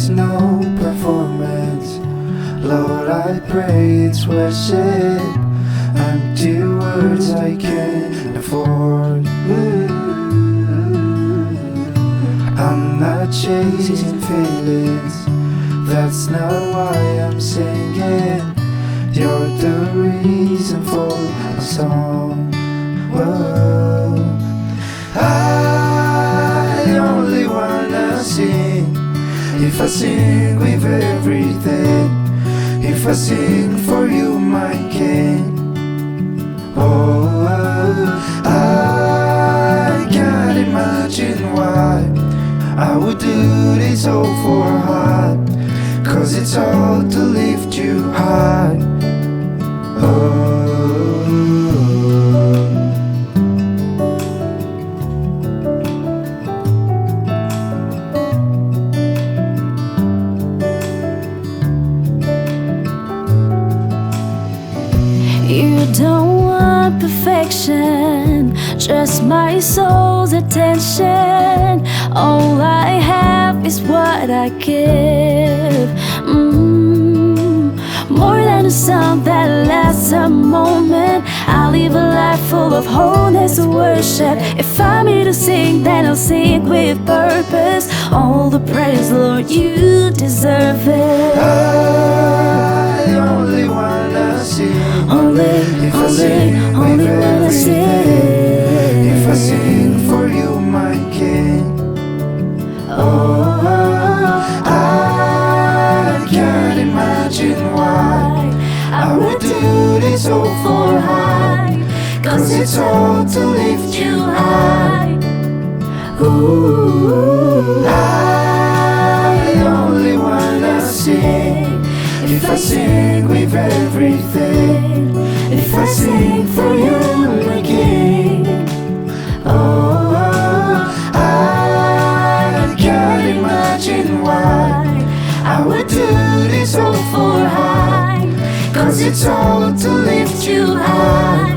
is no performance. Lord, I pray it's worship. Empty words I can't afford. I'm not chasing feelings, that's not why I'm singing. You're the reason for a song. Whoa. I only wanna sing. If I sing with everything, if I sing for you, my King. Oh, I can't imagine why I would do this all for heart, 'cause it's all to lift you high. You don't want perfection, just my soul's attention. All I have is what I give. More than a song that lasts a moment. I live a life full of wholeness and worship. If I'm here to sing, then I'll sing with purpose. All the praise, Lord, you deserve it. I only wanna sing. Only wanna sing. If I sing for you, my King. Oh, I can't imagine why I would do this all for high, 'cause it's all to lift you high. Ooh, I only wanna sing. If I sing with everything, if I sing for you, my King. Oh, I can't imagine why I would do this all for high, 'cause it's all to lift you high.